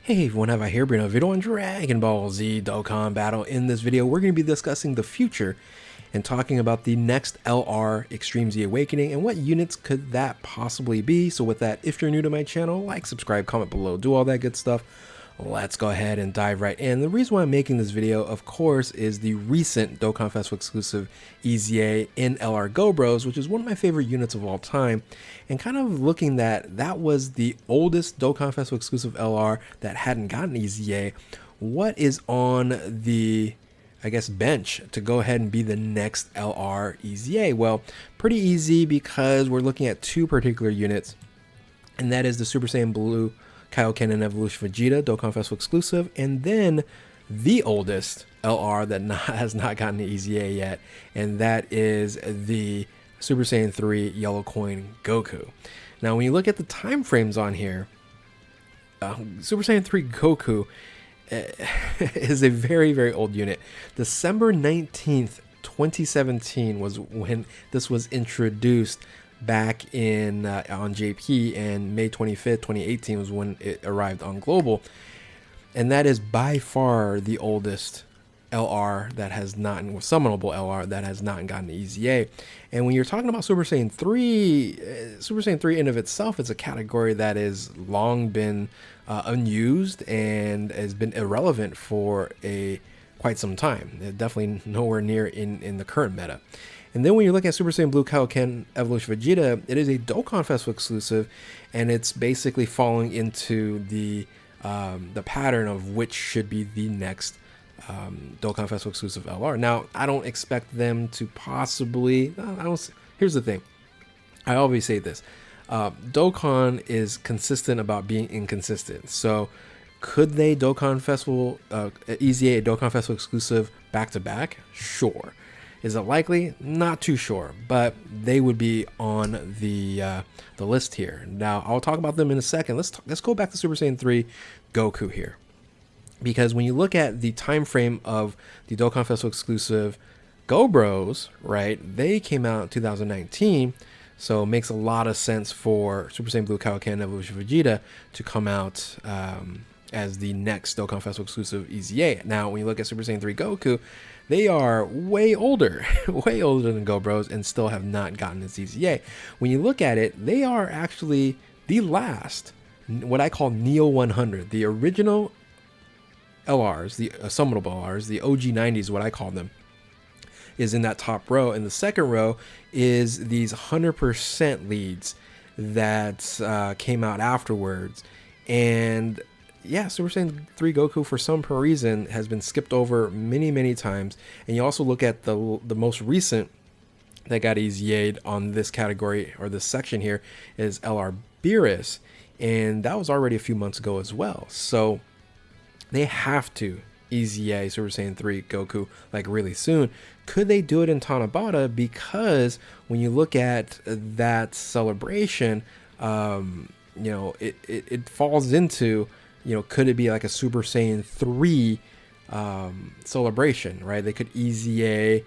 Hey everyone, have I here bring a video on Dragon Ball Z Dokkan Battle. In this video, we're going to be discussing the future and talking about the next LR Extreme Z Awakening and what units could that possibly be. So with that, if you're new to my channel, like, subscribe, comment below, do all that good stuff. Let's go ahead and dive right in. The reason why I'm making this video, of course, is the recent Dokkan Festival exclusive EZA in LR Go Bros, which is one of my favorite units of all time. And kind of looking that was the oldest Dokkan Festival exclusive LR that hadn't gotten EZA. What is on the, I guess, bench to go ahead and be the next LR EZA? Well, pretty easy because we're looking at two particular units, and that is the Super Saiyan Blue Kaioken and Evolution Vegeta, Dokkan Festival exclusive, and then the oldest LR that has not gotten the EZA yet, and that is the Super Saiyan 3 Yellow Coin Goku. Now, when you look at the time frames on here, Super Saiyan 3 Goku is a very, very old unit. December 19th, 2017 was when this was introduced back in on JP, and May 25th, 2018 was when it arrived on Global, and that is by far the oldest LR that has not, summonable LR that has not gotten the EZA. And when you're talking about Super Saiyan 3, Super Saiyan 3 in of itself is a category that has long been unused and has been irrelevant for quite some time. Definitely nowhere near in the current meta. And then when you look at Super Saiyan Blue Kaioken Evolution Vegeta, it is a Dokkan Festival exclusive, and it's basically falling into the pattern of which should be the next Dokkan Festival exclusive LR. Now, I don't expect them to possibly. Here's the thing. I always say this: Dokkan is consistent about being inconsistent. So, could they Dokkan Festival EZA a Dokkan Festival exclusive back to back? Sure. Is it likely? Not too sure, but they would be on the list here. Now, I'll talk about them in a second. Let's go back to Super Saiyan 3 Goku here, because when you look at the time frame of the Dokkan Festival exclusive Go Bros, right? They came out in 2019, so it makes a lot of sense for Super Saiyan Blue Kaioken Evolution Vegeta to come out as the next Dokkan Festival exclusive EZA. Now, when you look at Super Saiyan 3 Goku, they are way older, way older than Go Bros, and still have not gotten its EZA. When you look at it, they are actually the last, what I call Neo 100, the original LRs, the summonable LRs, the OG 90s, what I call them, is in that top row. And the second row is these 100% leads that came out afterwards. And yeah, Super Saiyan 3 Goku, for some reason, has been skipped over many, many times. And you also look at the most recent that got EZA'd on this category, or this section here, is LR Beerus, and that was already a few months ago as well. So they have to EZA Super Saiyan 3 Goku like really soon. Could they do it in Tanabata? Because when you look at that celebration, you know, it falls into, you know, could it be like a Super Saiyan 3 celebration, right? They could EZA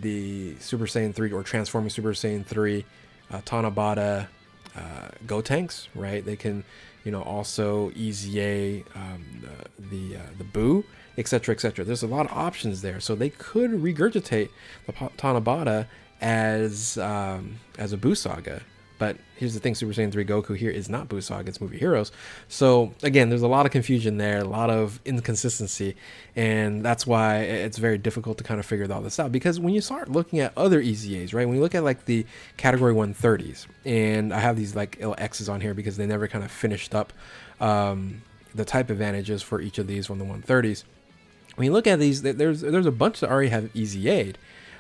the Super Saiyan 3 or transforming Super Saiyan 3 Tanabata Gotenks, right? They can, you know, also EZA the Buu, etc., etc. There's a lot of options there, so they could regurgitate the Tanabata as a Buu saga. But here's the thing, Super Saiyan 3 Goku here is not Buu Saga, it's Movie Heroes. So again, there's a lot of confusion there, a lot of inconsistency, and that's why it's very difficult to kind of figure all this out. Because when you start looking at other EZAs, right, when you look at like the category 130s, and I have these like X's on here because they never kind of finished up the type advantages for each of these from the 130s. When you look at these, there's a bunch that already have EZA'd.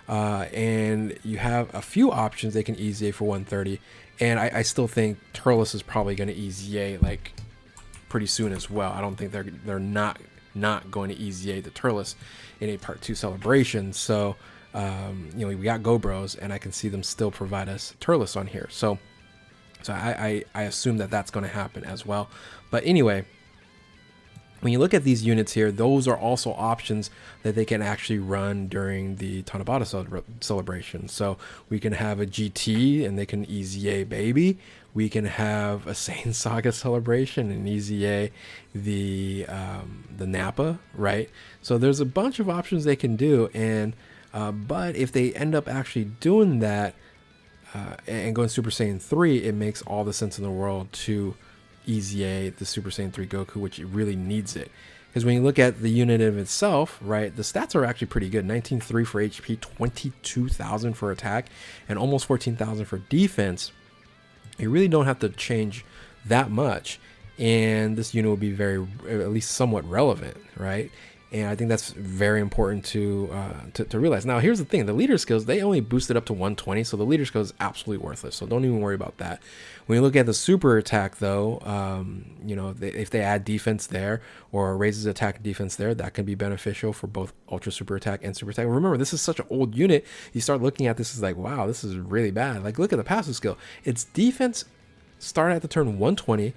And you have a few options they can EZA for 130, and I still think Turles is probably going to EZA like pretty soon as well. I don't think they're not going to EZA the Turles in a Part 2 celebration. So you know, we got Go Bros, and I can see them still provide us Turles on here. So I assume that that's going to happen as well. But anyway, when you look at these units here, those are also options that they can actually run during the Tanabata celebration. So we can have a GT and they can EZA baby, We can have a Saiyan Saga celebration, an EZA, the Nappa, right? So there's a bunch of options they can do, and but if they end up actually doing that and going Super Saiyan 3, it makes all the sense in the world to EZA the Super Saiyan 3 Goku, which it really needs it. Because when you look at the unit of itself, right, the stats are actually pretty good. 19.3 for HP, 22,000 for attack, and almost 14,000 for defense. You really don't have to change that much, and this unit will be very, at least somewhat relevant, right? And I think that's very important to realize. Now, here's the thing. The leader skills, they only boosted up to 120, so the leader skill is absolutely worthless. So don't even worry about that. When you look at the super attack, though, you know, if they add defense there or raises attack and defense there, that can be beneficial for both ultra super attack and super attack. Remember, this is such an old unit. You start looking at this as like, wow, this is really bad. Like, look at the passive skill. Its defense started at the turn 120.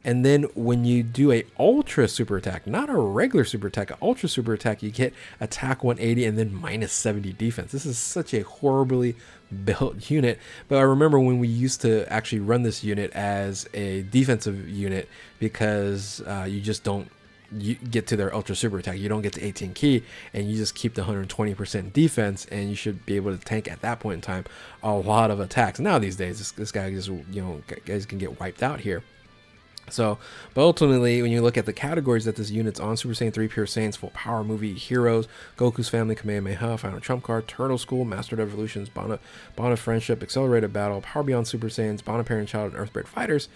And then when you do a ultra super attack, not a regular super attack, an ultra super attack, you get attack 180 and then minus 70 defense. This is such a horribly built unit. But I remember when we used to actually run this unit as a defensive unit because you just don't get to their ultra super attack. You don't get to 18 key and you just keep the 120% defense, and you should be able to tank at that point in time a lot of attacks. Now these days, this guy just, you know, guys can get wiped out here. So, but ultimately, when you look at the categories that this unit's on, Super Saiyan 3, Pure Saiyans, Full Power Movie, Heroes, Goku's Family, Kamehameha, Final Trump Card, Turtle School, Mastered Evolutions, Bond of Friendship, Accelerated Battle, Power Beyond Super Saiyans, Bond of Parent Child, and Earthbred Fighters,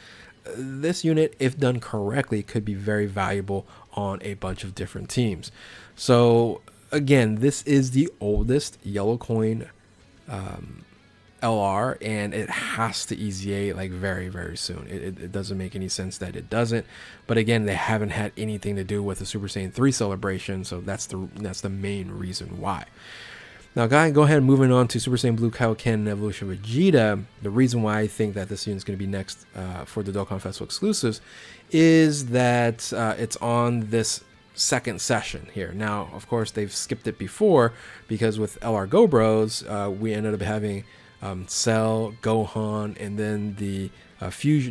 this unit, if done correctly, could be very valuable on a bunch of different teams. So, again, this is the oldest yellow coin LR, and it has to EZA like very, very soon. It doesn't make any sense that it doesn't, but again, they haven't had anything to do with the Super Saiyan 3 celebration, so that's the main reason why. Now go ahead and moving on to Super Saiyan Blue Kaioken and Evolution Vegeta. The reason why I think that this unit is going to be next for the Dokkan Festival exclusives is that it's on this second session here. Now, of course, they've skipped it before because with LR Go Bros, we ended up having Cell, Gohan, and then the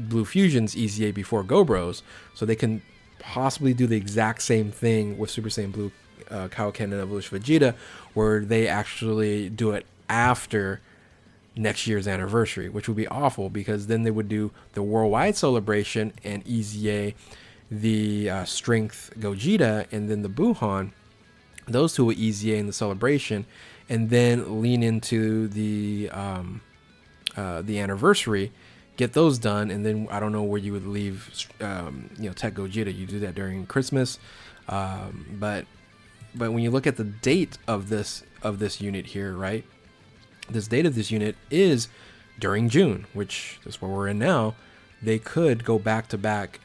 Blue Fusions EZA before Go Bros, so they can possibly do the exact same thing with Super Saiyan Blue Kaioken and Evolution Vegeta, where they actually do it after next year's anniversary, which would be awful because then they would do the worldwide celebration and EZA the Strength Gogeta and then the Buhan. Those two would EZA in the celebration, and then lean into the anniversary, get those done, and then I don't know where you would leave, you know, Tech Gogeta. You do that during Christmas, but when you look at the date of this unit here, right? This date of this unit is during June, which is where we're in now. They could go back to back,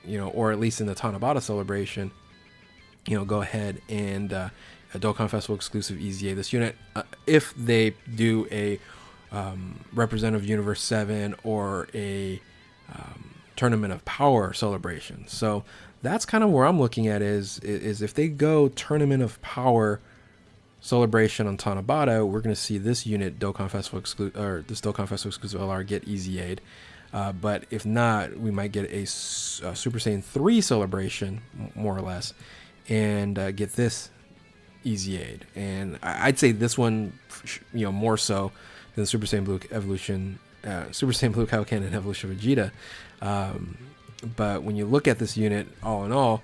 you know, or at least in the Tanabata celebration, you know, go ahead and a Dokkan Festival exclusive EZA this unit if they do a Representative Universe 7 or a Tournament of Power celebration. So that's kind of where I'm looking at is if they go Tournament of Power celebration on Tanabata, we're going to see this unit Dokkan Festival exclusive LR get EZA'd. But if not, we might get a Super Saiyan 3 celebration, more or less, and get this EZA'd. And I'd say this one, you know, more so than Super Saiyan Blue Evolution, Super Saiyan Blue Kaioken and Evolution Vegeta. But when you look at this unit, all in all,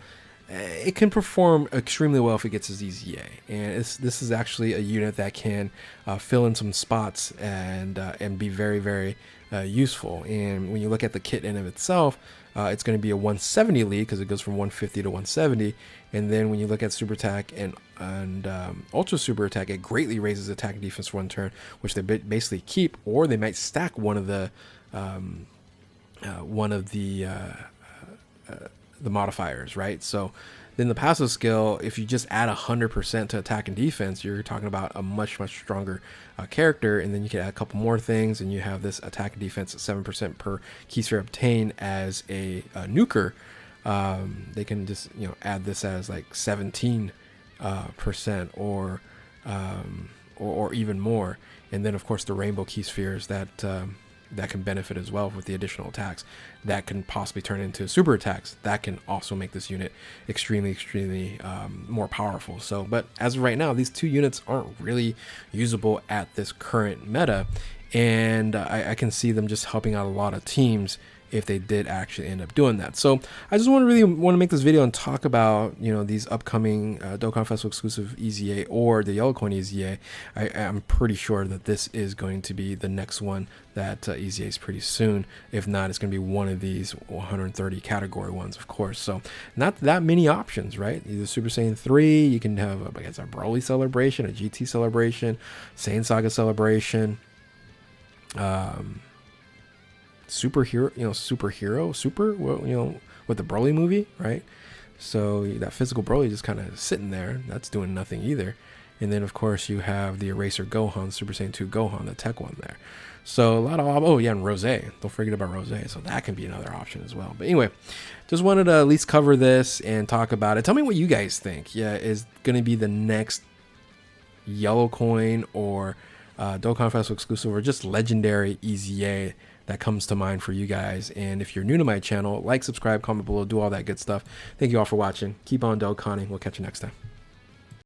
it can perform extremely well if it gets its EZA. And this is actually a unit that can fill in some spots and be very, very useful. And when you look at the kit in of itself, it's going to be a 170 lead because it goes from 150 to 170. And then when you look at super attack and ultra super attack, it greatly raises attack and defense for one turn, which they basically keep, or they might stack one of the modifiers, right? So then the passive skill, if you just add 100% to attack and defense, you're talking about a much stronger character. And then you can add a couple more things, and you have this attack and defense at 7% per key sphere obtained as a nuker. They can just, you know, add this as like 17% or even more. And then of course the rainbow key spheres that that can benefit as well with the additional attacks that can possibly turn into super attacks that can also make this unit extremely more powerful. So, but as of right now, these two units aren't really usable at this current meta, and I can see them just helping out a lot of teams if they did actually end up doing that. So I just want to make this video and talk about, you know, these upcoming Dokkan Festival exclusive EZA or the Yellow Coin EZA. I'm pretty sure that this is going to be the next one that EZA is pretty soon. If not, it's going to be one of these 130 category ones, of course. So not that many options, right? Either Super Saiyan 3, you can have I guess a Broly celebration, a GT celebration, Saiyan Saga celebration, superhero, well, you know, with the Broly movie, right? So that physical Broly just kind of sitting there, that's doing nothing either. And then of course you have the Eraser Gohan, Super Saiyan 2 Gohan, the tech one there. So a lot of, oh yeah, and Rose, don't forget about Rose, so that can be another option as well. But anyway, just wanted to at least cover this and talk about it. Tell me what you guys think. Yeah, is going to be the next Yellow Coin or Dokkan Festival exclusive or just legendary EZA that comes to mind for you guys. And if you're new to my channel, like, subscribe, comment below, do all that good stuff. Thank you all for watching. Keep on Dokkaning. We'll catch you next time.